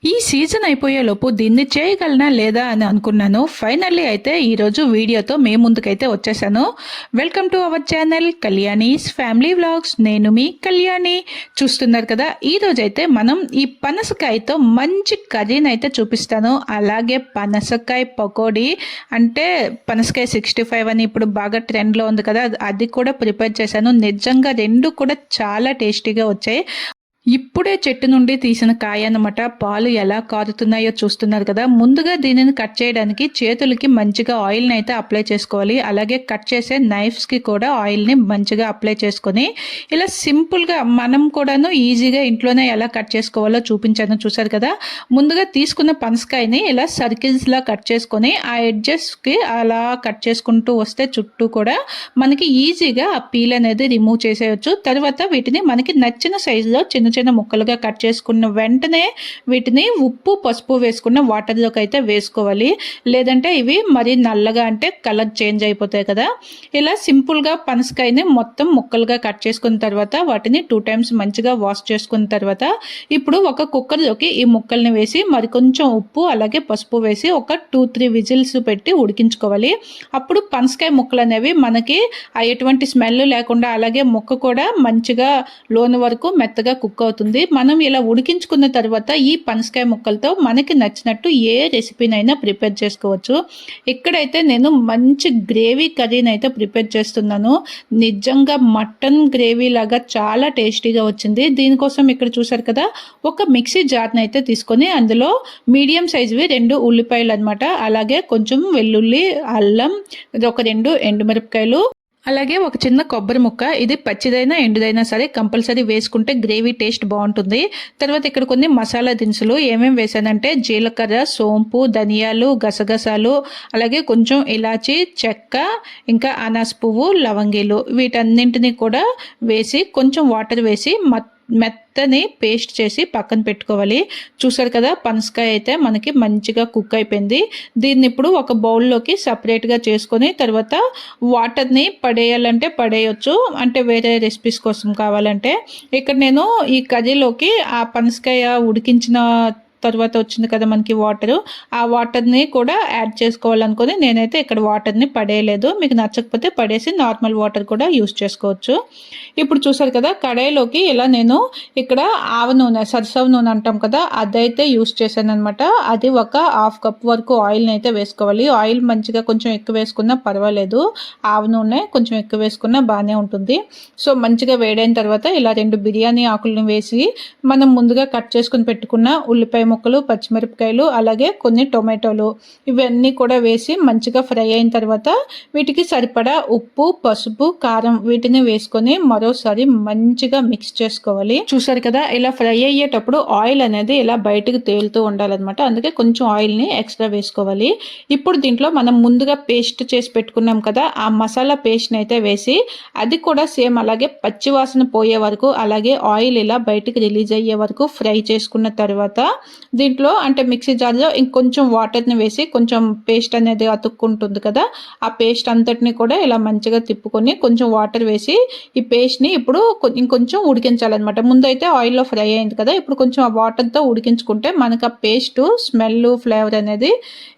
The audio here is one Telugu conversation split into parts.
ఈ సీజన్ అయిపోయేలోపు దీన్ని చేయగలనా లేదా అని అనుకున్నాను. ఫైనల్లీ అయితే ఈరోజు వీడియోతో మీ ముందుకైతే వచ్చేసాను. Welcome to our channel Kalyani's family vlogs. నేను మీ కళ్యాణి. చూస్తున్నారు కదా, ఈరోజు అయితే మనం ఈ పనసకాయతో మంచి కర్రీని అయితే చూపిస్తాను. అలాగే పనసకాయ పకోడీ అంటే పనసకాయ 65 అని ఇప్పుడు బాగా ట్రెండ్లో ఉంది కదా, అది కూడా ప్రిపేర్ చేశాను. నిజంగా రెండు కూడా చాలా టేస్టీగా వచ్చాయి. ఇప్పుడే చెట్టు నుండి తీసిన కాయ అన్నమాట. పాలు ఎలా కారుతున్నాయో చూస్తున్నారు కదా. ముందుగా దీనిని కట్ చేయడానికి చేతులకి మంచిగా ఆయిల్ని అయితే అప్లై చేసుకోవాలి. అలాగే కట్ చేసే నైఫ్స్కి కూడా ఆయిల్ని మంచిగా అప్లై చేసుకొని ఇలా సింపుల్గా మనం కూడాను ఈజీగా ఇంట్లోనే ఎలా కట్ చేసుకోవాలో చూపించాను. చూసారు కదా. ముందుగా తీసుకున్న పనసకాయని ఇలా సర్కిల్స్లా కట్ చేసుకొని ఆ ఎడ్జెస్కి అలా కట్ చేసుకుంటూ వస్తే చుట్టూ కూడా మనకి ఈజీగా ఆ పీల్ అనేది రిమూవ్ చేసేయచ్చు. తర్వాత వీటిని మనకి నచ్చిన సైజులో చిన్న చిన్న ముక్కలుగా కట్ చేసుకున్న వెంటనే వీటిని ఉప్పు పసుపు వేసుకున్న వాటర్లోకి అయితే వేసుకోవాలి. లేదంటే ఇవి మరి నల్లగా అంటే కలర్ చేంజ్ అయిపోతాయి కదా. ఇలా సింపుల్గా పనసకాయని మొత్తం ముక్కలుగా కట్ చేసుకున్న తర్వాత వాటిని 2 times మంచిగా వాష్ చేసుకున్న తర్వాత ఇప్పుడు ఒక కుక్కర్లోకి ఈ ముక్కల్ని వేసి మరి కొంచెం ఉప్పు అలాగే పసుపు వేసి ఒక 2-3 విజిల్స్ పెట్టి ఉడికించుకోవాలి. అప్పుడు పనసకాయ ముక్కలు అనేవి మనకి ఎటువంటి స్మెల్ లేకుండా అలాగే ముక్క కూడా మంచిగా లోన్ వరకు మెత్తగా కుక్ అవుతుంది. మనం ఇలా ఉడికించుకున్న తర్వాత ఈ పనసకాయ ముక్కలతో మనకి నచ్చినట్టు ఏ రెసిపీనైనా ప్రిపేర్ చేసుకోవచ్చు. ఇక్కడైతే నేను మంచి గ్రేవీ కర్రీని అయితే ప్రిపేర్ చేస్తున్నాను. నిజంగా మటన్ గ్రేవీ లాగా చాలా టేస్టీగా వచ్చింది. దీనికోసం ఇక్కడ చూసారు కదా, ఒక మిక్సీ జార్ని అయితే తీసుకొని అందులో మీడియం సైజువి 2 ఉల్లిపాయలు అనమాట, అలాగే కొంచెం వెల్లుల్లి, అల్లం, ఒక 2 ఎండుమిరపకాయలు, అలాగే ఒక చిన్న కొబ్బరి ముక్క. ఇది పచ్చిదైనా ఎండుదైనా సరే కంపల్సరీ వేసుకుంటే గ్రేవీ టేస్ట్ బాగుంటుంది. తర్వాత ఇక్కడ కొన్ని మసాలా దినుసులు ఏమేమి వేసానంటే జీలకర్ర, సోంపు, ధనియాలు, గసగసాలు, అలాగే కొంచెం ఇలాచి, చెక్క, ఇంకా అనాస పువ్వు, లవంగీలు, వీటన్నింటినీ కూడా వేసి కొంచెం వాటర్ వేసి మెత్తని పేస్ట్ చేసి పక్కన పెట్టుకోవాలి. చూసారు కదా, పనసకాయ అయితే మనకి మంచిగా కుక్ అయిపోయింది. దీన్ని ఇప్పుడు ఒక బౌల్లోకి సపరేట్గా చేసుకొని తర్వాత వాటర్ని పడేయాలంటే పడేయచ్చు, అంటే వేరే రెసిపీస్ కోసం కావాలంటే. ఇక్కడ నేను ఈ కర్రీలోకి ఆ పనసకాయ ఉడికించిన తర్వాత వచ్చింది కదా మనకి వాటర్, ఆ వాటర్ని కూడా యాడ్ చేసుకోవాలనుకొని నేనైతే ఇక్కడ వాటర్ని పడేయలేదు. మీకు నచ్చకపోతే పడేసి నార్మల్ వాటర్ కూడా యూస్ చేసుకోవచ్చు. ఇప్పుడు చూసారు కదా, కడాయిలోకి ఇలా నేను ఇక్కడ ఆవ నూనె, సరసవ నూనె అంటాం కదా, అదైతే యూస్ చేశాను అనమాట. అది ఒక 1/2 కప్ వరకు ఆయిల్ని అయితే వేసుకోవాలి. ఆయిల్ మంచిగా కొంచెం ఎక్కువ వేసుకున్నా పర్వాలేదు, ఆవ నూనె కొంచెం ఎక్కువ వేసుకున్నా బాగానే ఉంటుంది. సో మంచిగా వేడైన తర్వాత ఇలా 2 బిర్యానీ ఆకులను వేసి మనం ముందుగా కట్ చేసుకుని పెట్టుకున్న ఉల్లిపాయ ముక్కలు, పచ్చిమిరపకాయలు, అలాగే కొన్ని టొమాటోలు, ఇవన్నీ కూడా వేసి మంచిగా ఫ్రై అయిన తర్వాత వీటికి సరిపడా ఉప్పు, పసుపు, కారం వీటిని వేసుకొని మరోసారి మంచిగా మిక్స్ చేసుకోవాలి. చూసారు కదా, ఇలా ఫ్రై అయ్యేటప్పుడు ఆయిల్ అనేది ఇలా బయటకు తేలుతూ ఉండాలన్నమాట. అందుకే కొంచెం ఆయిల్ని ఎక్స్ట్రా వేసుకోవాలి. ఇప్పుడు దీంట్లో మనం ముందుగా పేస్ట్ చేసి పెట్టుకున్నాం కదా, ఆ మసాలా పేస్ట్ని అయితే వేసి అది కూడా సేమ్ అలాగే పచ్చి వాసన పోయే వరకు, అలాగే ఆయిల్ ఇలా బయటకు రిలీజ్ అయ్యే వరకు ఫ్రై చేసుకున్న తర్వాత దీంట్లో అంటే మిక్సీ జార్లో ఇంకొంచెం వాటర్ని వేసి కొంచెం పేస్ట్ అనేది అతుక్కుంటుంది కదా, ఆ పేస్ట్ అంతటిని కూడా ఇలా మంచిగా తిప్పుకొని కొంచెం వాటర్ వేసి ఈ పేస్ట్ని ఇప్పుడు ఇంకొంచెం ఉడికించాలన్నమాట. ముందైతే ఆయిల్లో ఫ్రై అయింది కదా, ఇప్పుడు కొంచెం ఆ వాటర్తో ఉడికించుకుంటే మనకు ఆ పేస్ట్ స్మెల్, ఫ్లేవర్ అనేది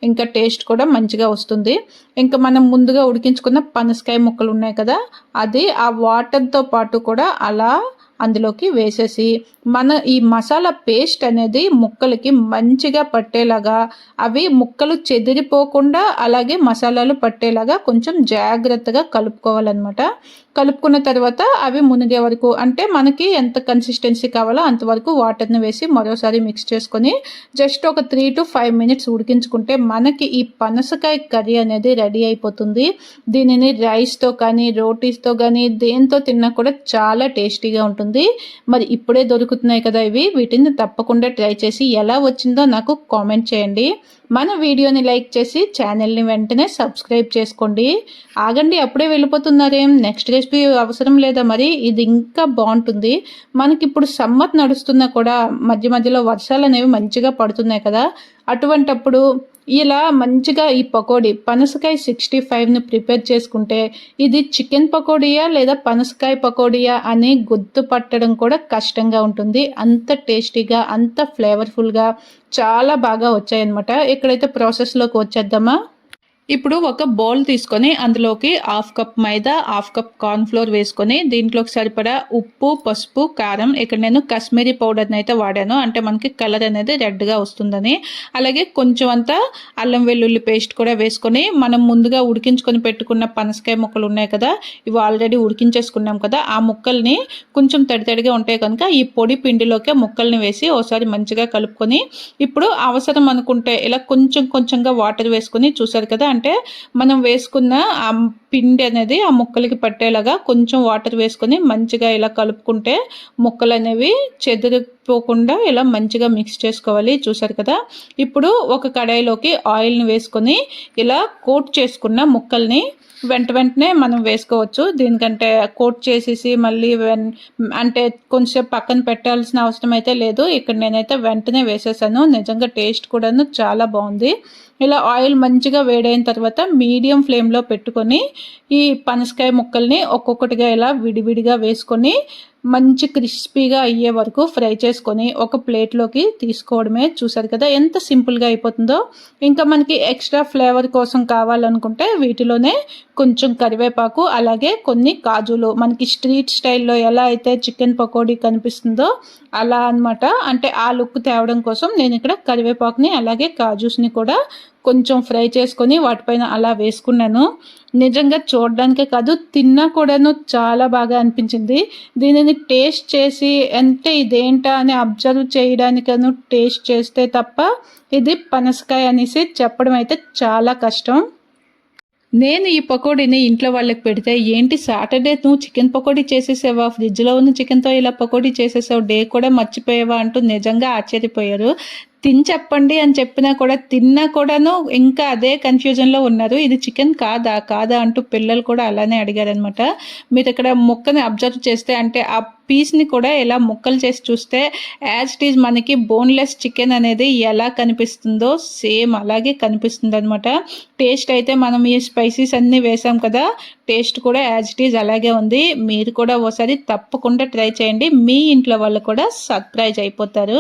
ఇంకా టేస్ట్ కూడా మంచిగా వస్తుంది. ఇంకా మనం ముందుగా ఉడికించుకున్న పనసకాయ ముక్కలు ఉన్నాయి కదా, అది ఆ వాటర్తో పాటు కూడా అలా అందులోకి వేసేసి మన ఈ మసాలా పేస్ట్ అనేది ముక్కలకి మంచిగా పట్టేలాగా, అవి ముక్కలు చెదిరిపోకుండా అలాగే మసాలాలు పట్టేలాగా కొంచెం జాగ్రత్తగా కలుపుకోవాలన్నమాట. కలుపుకున్న తర్వాత అవి మునిగే వరకు, అంటే మనకి ఎంత కన్సిస్టెన్సీ కావాలో అంతవరకు వాటర్ని వేసి మరోసారి మిక్స్ చేసుకొని జస్ట్ ఒక 3 to 5 minutes ఉడికించుకుంటే మనకి ఈ పనసకాయ కర్రీ అనేది రెడీ అయిపోతుంది. దీనిని రైస్తో కానీ రోటీస్తో కానీ దేంతో తిన్నా కూడా చాలా టేస్టీగా ఉంటుంది. మరి ఇప్పుడే దొరుకుతున్నాయి కదా ఇవి, వీటిని తప్పకుండా ట్రై చేసి ఎలా వచ్చిందో నాకు కామెంట్ చేయండి. మన వీడియోని లైక్ చేసి ఛానల్ని వెంటనే సబ్స్క్రైబ్ చేసుకోండి. ఆగండి, అప్పుడే వెళ్ళిపోతున్నారేం, నెక్స్ట్ రెసిపీ అవసరం లేదా? మరి ఇది ఇంకా బాగుంటుంది. మనకి ఇప్పుడు సమ్మర్ నడుస్తున్నా కూడా మధ్య మధ్యలో వర్షాలు అనేవి మంచిగా పడుతున్నాయి కదా, అటువంటప్పుడు ఇలా మంచిగా ఈ పకోడీ పనసకాయ 65ని ప్రిపేర్ చేసుకుంటే ఇది చికెన్ పకోడీయా లేదా పనసకాయ పకోడీయా అని గుర్తుపట్టడం కూడా కష్టంగా ఉంటుంది. అంత టేస్టీగా, అంత ఫ్లేవర్ఫుల్గా చాలా బాగా వచ్చాయన్నమాట. ఇక్కడైతే ప్రాసెస్లోకి వచ్చేద్దామా. ఇప్పుడు ఒక బౌల్ తీసుకొని అందులోకి 1/2 కప్ మైదా, 1/2 కప్ కార్న్‌ఫ్లోర్ వేసుకొని దీంట్లోకి సరిపడా ఉప్పు, పసుపు, కారం, ఇక్కడ నేను కాశ్మీరీ పౌడర్‌ని అయితే వాడాను. అంటే మనకి కలర్ అనేది రెడ్‌గా వస్తుందని. అలాగే కొంచెం అంతా అల్లం వెల్లుల్లి పేస్ట్ కూడా వేసుకొని మనం ముందుగా ఉడికించుకొని పెట్టుకున్న పనసకాయ ముక్కలు ఉన్నాయి కదా, ఇవి ఆల్రెడీ ఉడికించేసుకున్నాం కదా, ఆ ముక్కల్ని కొంచెం తడిగా ఉంటాయి కనుక ఈ పొడి పిండిలోకే ముక్కల్ని వేసి ఒకసారి మంచిగా కలుపుకొని ఇప్పుడు అవసరం అనుకుంటే ఇలా కొంచెంగా వాటర్ వేసుకొని చూసారు కదా, అంటే మనం వేసుకున్న ఆ పిండి అనేది ఆ ముక్కలకి పట్టేలాగా కొంచెం వాటర్ వేసుకొని మంచిగా ఇలా కలుపుకుంటే ముక్కలు అనేవి చెదిరిపోకుండా ఇలా మంచిగా మిక్స్ చేసుకోవాలి. చూసారు కదా, ఇప్పుడు ఒక కడాయిలోకి ఆయిల్ని వేసుకొని ఇలా కోట్ చేసుకున్న ముక్కల్ని వెంటనే మనం వేసుకోవచ్చు. దీనికంటే కోట్ చేసేసి మళ్ళీ అంటే కొంచెం పక్కన పెట్టాల్సిన అవసరం అయితే లేదు. ఇక్కడ నేనైతే వెంటనే వేసేసాను. నిజంగా టేస్ట్ కూడాను చాలా బాగుంది. ఇలా ఆయిల్ మంచిగా వేడైన తర్వాత మీడియం ఫ్లేమ్లో పెట్టుకొని ఈ పనసకాయ ముక్కల్ని ఒక్కొక్కటిగా ఇలా విడివిడిగా వేసుకొని మంచి క్రిస్పీగా అయ్యే వరకు ఫ్రై చేసుకొని ఒక ప్లేట్లోకి తీసుకోవడమే. చూసారు కదా ఎంత సింపుల్గా అయిపోతుందో. ఇంకా మనకి ఎక్స్ట్రా ఫ్లేవర్ కోసం కావాలనుకుంటే వీటిలోనే కొంచెం కరివేపాకు, అలాగే కొన్ని కాజులు, మనకి స్ట్రీట్ స్టైల్లో ఎలా అయితే చికెన్ పకోడీ కనిపిస్తుందో అలా అనమాట. అంటే ఆ లుక్ తేవడం కోసం నేను ఇక్కడ కరివేపాకుని అలాగే కాజుస్ని కూడా కొంచెం ఫ్రై చేసుకొని వాటిపైన అలా వేసుకున్నాను. నిజంగా చూడడానికే కాదు, తిన్నా కూడాను చాలా బాగా అనిపించింది. దీనిని టేస్ట్ చేసి అంటే ఇదేంటా అని అబ్జర్వ్ చేయడానికను టేస్ట్ చేస్తే తప్ప ఇది పనసకాయ అనేసి చెప్పడం అయితే చాలా కష్టం. నేను ఈ పకోడీని ఇంట్లో వాళ్ళకి పెడితే, ఏంటి సాటర్డే నువ్వు చికెన్ పకోడీ చేసేసావా, ఫ్రిడ్జ్లో ఉన్న చికెన్తో ఇలా పకోడీ చేసేసావు, డే కూడా మర్చిపోయావా అంటూ నిజంగా ఆశ్చర్యపోయారు. తిని చెప్పండి అని చెప్పినా కూడా తిన్నా కూడాను ఇంకా అదే కన్ఫ్యూజన్లో ఉన్నారు. ఇది చికెన్ కాదా అంటూ పిల్లలు కూడా అలానే అడిగారనమాట. మీరు ఇక్కడ ముక్కని అబ్జర్వ్ చేస్తే అంటే ఆ పీస్ని కూడా ఇలా ముక్కలు చేసి చూస్తే యాజ్ ఇట్ ఈజ్ మనకి బోన్లెస్ చికెన్ అనేది ఎలా కనిపిస్తుందో సేమ్ అలాగే కనిపిస్తుంది అనమాట. టేస్ట్ అయితే మనం ఈ స్పైసీస్ అన్నీ వేసాం కదా, టేస్ట్ కూడా యాజ్ ఇట్ ఈజ్ అలాగే ఉంది. మీరు కూడా ఒకసారి తప్పకుండా ట్రై చేయండి. మీ ఇంట్లో వాళ్ళు కూడా సర్ప్రైజ్ అయిపోతారు.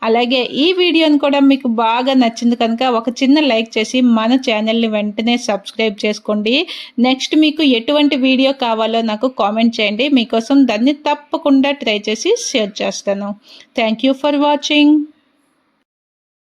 అలాగే ఈ వీడియోని కూడా మీకు బాగా నచ్చింది కనుక ఒక చిన్న లైక్ చేసి మన ఛానల్ని వెంటనే సబ్స్క్రైబ్ చేసుకోండి. నెక్స్ట్ మీకు ఎటువంటి వీడియో కావాలో నాకు కామెంట్ చేయండి. మీకోసం దాన్ని తప్పకుండా ట్రై చేసి షేర్ చేస్తాను. Thank you for watching.